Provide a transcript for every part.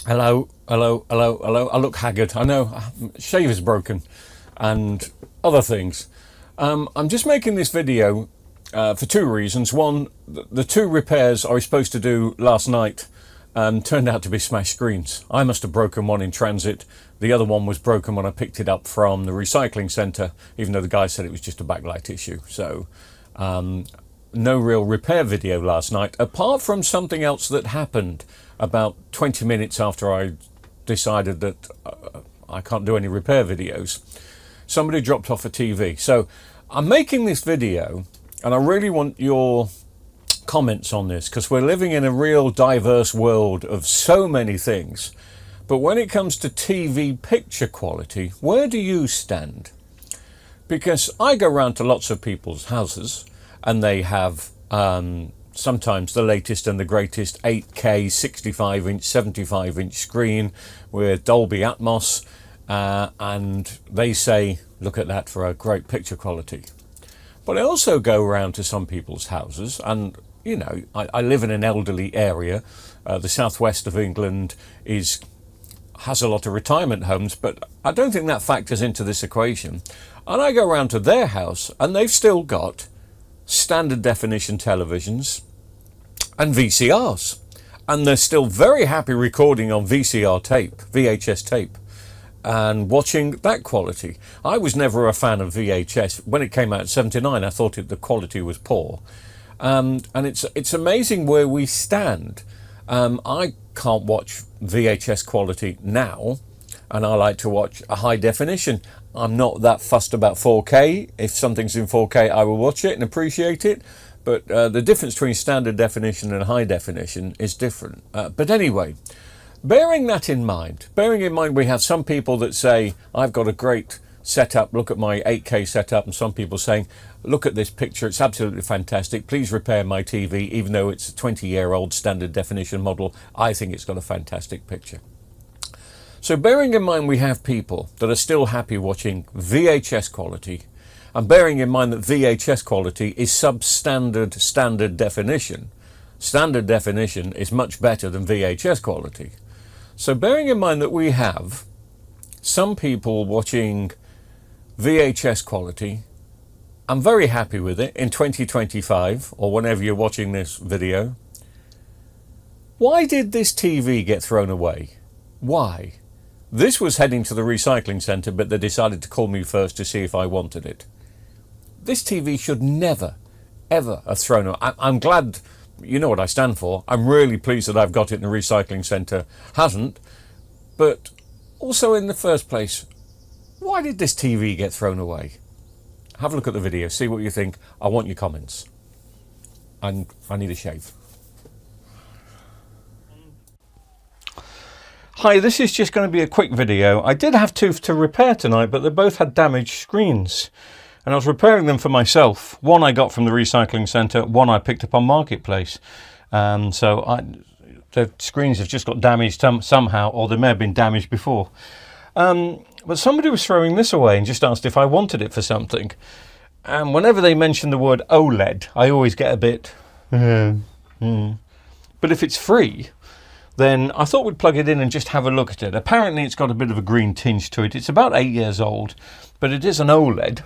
Hello, hello, hello, hello. I look haggard. I know, shave is broken and other things. I'm just making this video for two reasons. One, the two repairs I was supposed to do last night turned out to be smashed screens. I must have broken one in transit. The other one was broken when I picked it up from the recycling centre, even though the guy said it was just a backlight issue. So no real repair video last night, apart from something else that happened about 20 minutes after I decided that I can't do any repair videos. Somebody dropped off a TV. So I'm making this video and I really want your comments on this, because we're living in a real diverse world of so many things. But when it comes to TV picture quality, where do you stand? Because I go around to lots of people's houses and they have sometimes the latest and the greatest 8K 65-inch, 75-inch screen with Dolby Atmos, and they say, look at that for a great picture quality. But I also go around to some people's houses, and you know, I live in an elderly area. The southwest of England has a lot of retirement homes, but I don't think that factors into this equation. And I go around to their house and they've still got standard definition televisions and VCRs, and they're still very happy recording on VCR tape, VHS tape, and watching that quality. I was never a fan of VHS. When it came out in '79, I thought the quality was poor, and it's amazing where we stand. I can't watch VHS quality now, and I like to watch a high definition. I'm not that fussed about 4K. If something's in 4K, I will watch it and appreciate it. But the difference between standard definition and high definition is different. But anyway, bearing in mind we have some people that say, I've got a great setup, look at my 8K setup, and some people saying, look at this picture, it's absolutely fantastic, please repair my TV, even though it's a 20-year-old standard definition model, I think it's got a fantastic picture. So bearing in mind we have people that are still happy watching VHS quality, and bearing in mind that VHS quality is substandard standard definition. Standard definition is much better than VHS quality. So bearing in mind that we have some people watching VHS quality, I'm very happy with it in 2025, or whenever you're watching this video. Why did this TV get thrown away? Why? This was heading to the recycling centre, but they decided to call me first to see if I wanted it. This TV should never, ever have thrown away. I'm glad, you know what I stand for. I'm really pleased that I've got it in the recycling centre. Hasn't. But also in the first place, why did this TV get thrown away? Have a look at the video, see what you think. I want your comments. And I need a shave. Hi, this is just going to be a quick video. I did have two to repair tonight, but they both had damaged screens. And I was repairing them for myself. One I got from the recycling centre, one I picked up on Marketplace. The screens have just got damaged somehow, or they may have been damaged before. But somebody was throwing this away and just asked if I wanted it for something. And whenever they mention the word OLED, I always get a bit... But if it's free, then I thought we'd plug it in and just have a look at it. Apparently it's got a bit of a green tinge to it. It's about 8 years old, but it is an OLED.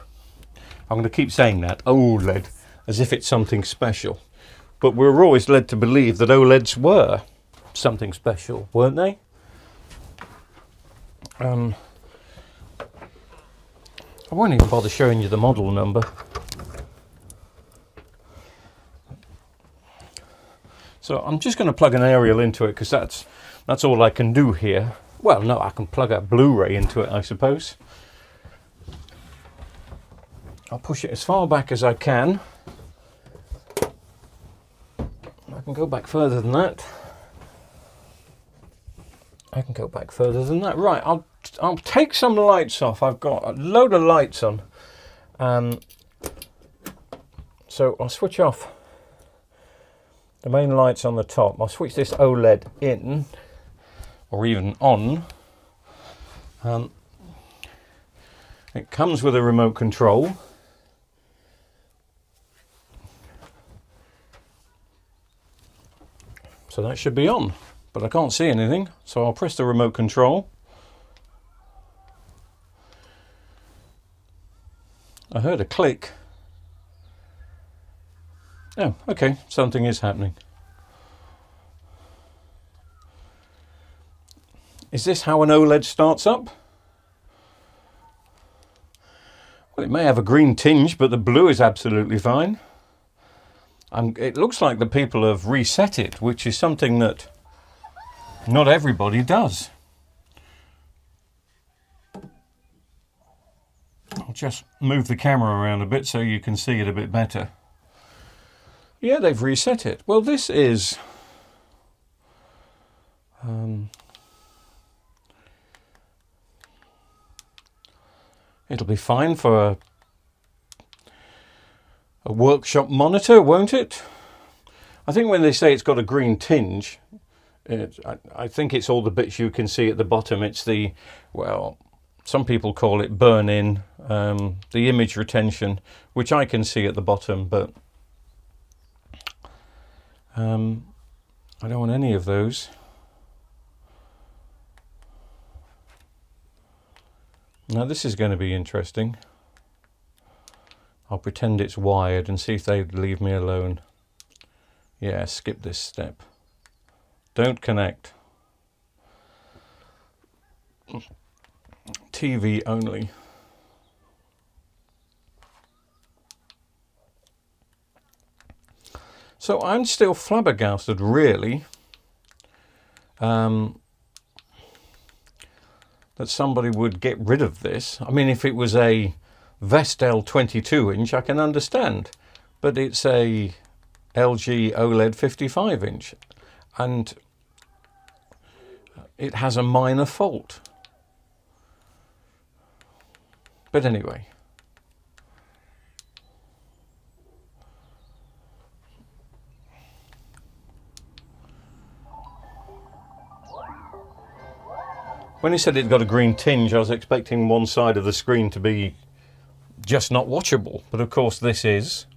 I'm going to keep saying that, OLED, as if it's something special. But we were always led to believe that OLEDs were something special, weren't they? I won't even bother showing you the model number. So I'm just going to plug an aerial into it, because that's all I can do here. Well, no, I can plug a Blu-ray into it, I suppose. I'll push it as far back as I can. I can go back further than that. I can go back further than that. Right, I'll take some lights off. I've got a load of lights on. So I'll switch off the main lights on the top. I'll switch this OLED in, or even on. It comes with a remote control. So that should be on. but I can't see anything, so I'll press the remote control. I heard a click. Oh, okay, something is happening. Is this how an OLED starts up? Well, it may have a green tinge, but the blue is absolutely fine. It looks like the people have reset it, which is something that not everybody does. I'll just move the camera around a bit so you can see it a bit better. Yeah, they've reset it. Well, this is... it'll be fine for a workshop monitor, won't it? I think when they say it's got a green tinge, I think it's all the bits you can see at the bottom. It's the, well, some people call it burn-in, the image retention, which I can see at the bottom, but I don't want any of those. Now this is going to be interesting. I'll pretend it's wired and see if they'd leave me alone. Yeah, skip this step. Don't connect. TV only. So I'm still flabbergasted, really, that somebody would get rid of this. I mean, if it was a Vestel 22-inch, I can understand, but it's a LG OLED 55-inch, and it has a minor fault. But anyway. When he said it got a green tinge, I was expecting one side of the screen to be just not watchable. But of course this is,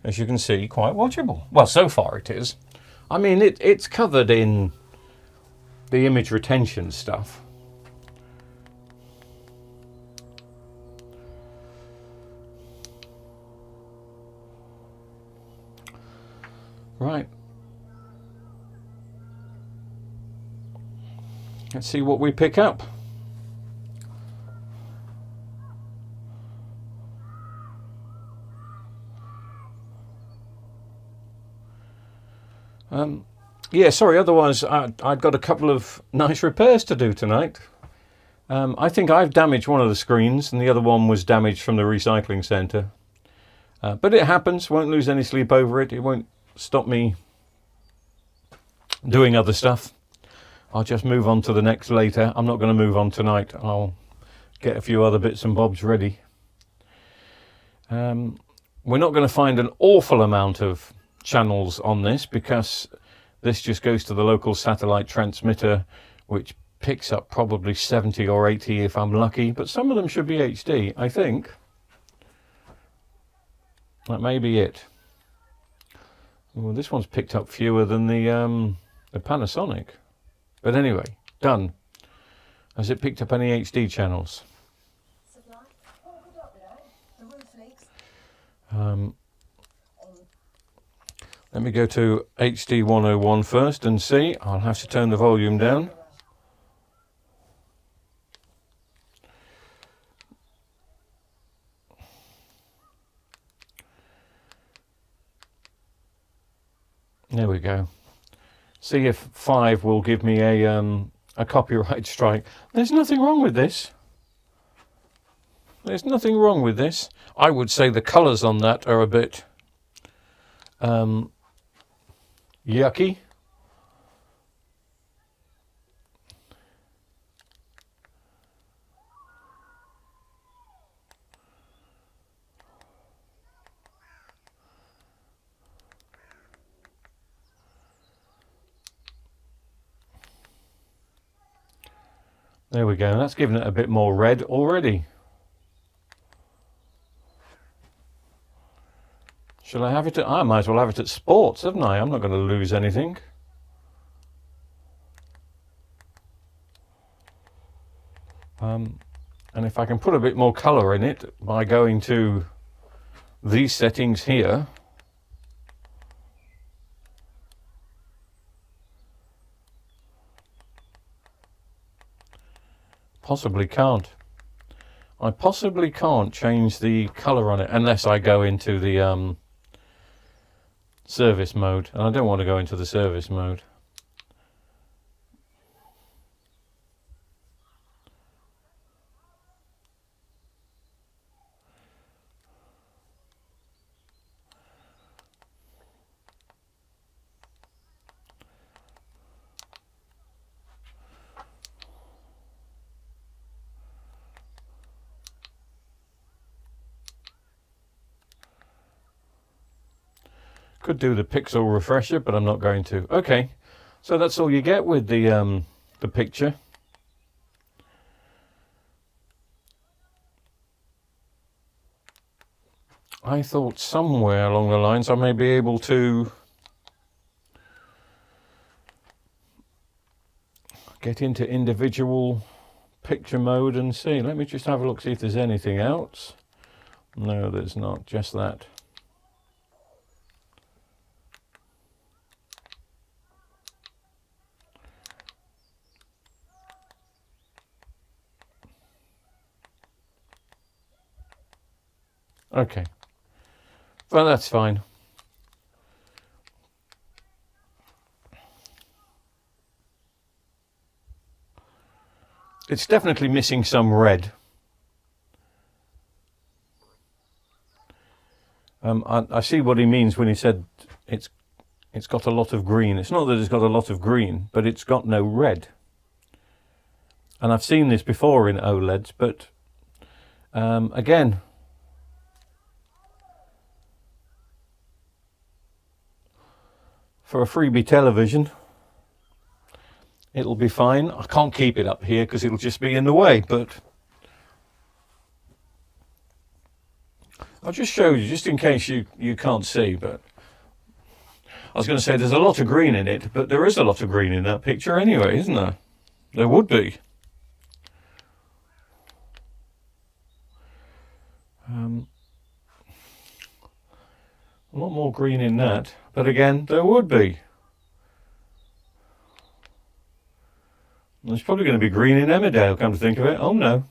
as you can see, quite watchable. Well, so far it is. I mean, it's covered in the image retention stuff. Right. Let's see what we pick up. Yeah, sorry, otherwise I've got a couple of nice repairs to do tonight. I think I've damaged one of the screens and the other one was damaged from the recycling centre. But it happens, won't lose any sleep over it. It won't stop me doing other stuff. I'll just move on to the next later. I'm not going to move on tonight. I'll get a few other bits and bobs ready. We're not going to find an awful amount of channels on this because this just goes to the local satellite transmitter, which picks up probably 70 or 80 if I'm lucky, but some of them should be HD, I think. That may be it. Well, this one's picked up fewer than the Panasonic. But anyway, done. Has it picked up any HD channels? Let me go to HD 101 first and see. I'll have to turn the volume down. There we go. See if 5 will give me a copyright strike. There's nothing wrong with this. There's nothing wrong with this. I would say the colours on that are a bit yucky. There we go. That's given it a bit more red already. Shall I have it at... I might as well have it at sports, haven't I? I'm not going to lose anything. And if I can put a bit more colour in it by going to these settings here, possibly can't. I possibly can't change the colour on it unless I go into the service mode, and I don't want to go into the service mode. Could do the pixel refresher, but I'm not going to. Okay, so that's all you get with the picture. I thought somewhere along the lines I may be able to get into individual picture mode and see. Let me just have a look, see if there's anything else. No, there's not, just that. Okay, well, that's fine. It's definitely missing some red. I see what he means when he said it's got a lot of green. It's not that it's got a lot of green, but it's got no red. And I've seen this before in OLEDs, but again, for a freebie television, it'll be fine. I can't keep it up here because it'll just be in the way, but I'll just show you, just in case you can't see. But I was going to say there's a lot of green in it, but there is a lot of green in that picture anyway, isn't there? There would be. A lot more green in that, but again, there would be. There's probably going to be green in Emmerdale, come to think of it. Oh no.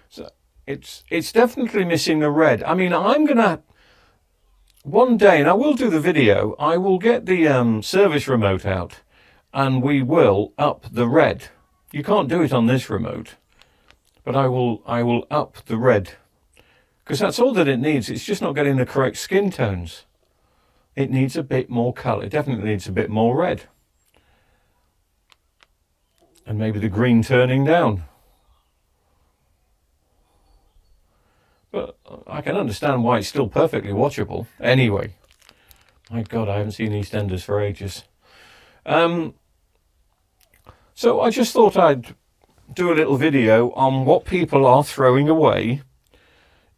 So it's definitely missing the red. I mean, I'm going to, one day, and I will do the video, I will get the service remote out and we will up the red. You can't do it on this remote, but I will up the red. Because that's all that it needs. It's just not getting the correct skin tones. It needs a bit more colour. It definitely needs a bit more red. And maybe the green turning down. But I can understand why it's still perfectly watchable. Anyway. My God, I haven't seen EastEnders for ages. So I just thought I'd do a little video on what people are throwing away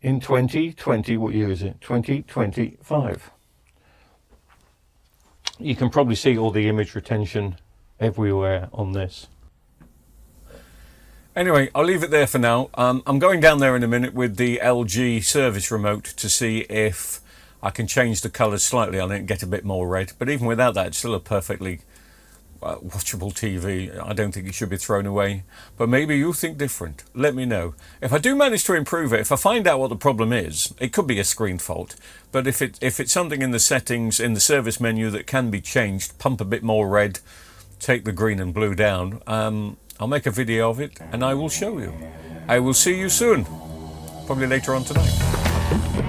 in 2020, what year is it? 2025. You can probably see all the image retention everywhere on this. Anyway, I'll leave it there for now. I'm going down there in a minute with the LG service remote to see if I can change the colours slightly on it and get a bit more red. But even without that, it's still a perfectly watchable TV. I don't think it should be thrown away, but maybe you think different. Let me know. If I do manage to improve it, if I find out what the problem is, it could be a screen fault, but if it's something in the settings in the service menu that can be changed, pump a bit more red, take the green and blue down, I'll make a video of it and I will show you. I will see you soon, probably later on tonight.